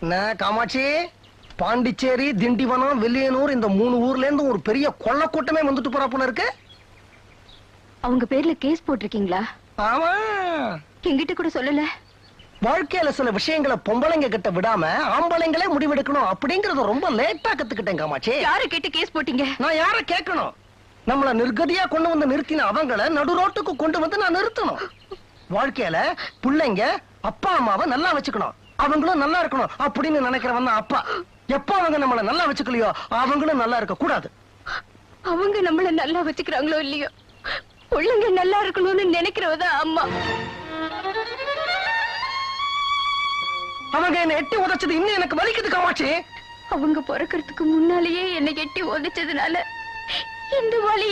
என்ன காமாட்சி, பாண்டிச்சேரி, திண்டிவனம், வில்லியனூர் இந்த 3 ஊர்ல இருந்து ஒரு பெரிய கொள்ள கூட்டமே வந்துட்டு போறா போல இருக்கு. அவங்க பேர்ல கேஸ் போட்டிருக்கீங்களா? ஆமா, என்கிட்ட கூட சொல்லல. வாழ்க்கையில சில விஷயங்களை பொம்பளைங்க கிட்ட விடாம ஆம்பளைங்களே முடிவெடுக்கணும் அப்படிங்கறத ரொம்ப லேட்டா கத்துக்கிட்டேன் காமாட்சி. யாரை கேட்டு கேஸ் போட்டீங்க? நான் யார கேட்கணும்? நம்மள நிர்கதியா கொண்டு வந்து நிறுத்தின அவங்கள நடு ரோட்டுக்கு கொண்டு வந்து நான் நிறுத்தணும். வாழ்க்கையில பிள்ளைங்க அப்பா அம்மாவை நல்லா வச்சுக்கணும், அவங்களும் நல்லா இருக்கணும் அப்படின்னு நினைக்கிறவன் தான் அப்பா. எப்ப அவங்க நம்மள நல்லா வச்சுக்கலையோ அவங்களும் நல்லா இருக்க கூடாது. அவங்க நம்மள நல்லா வச்சுக்கிறாங்களோ இல்லையோ, பிள்ளைங்க நல்லா இருக்கணும்னு நினைக்கிறவதான் அம்மா. அவங்க என்ன எட்டி உதைச்சது இன்னும் எனக்கு வலிக்குது காமாட்சி. அவங்க பிறக்கிறதுக்கு முன்னாலேயே என்னை எட்டி உதைச்சதுனால இந்த வலி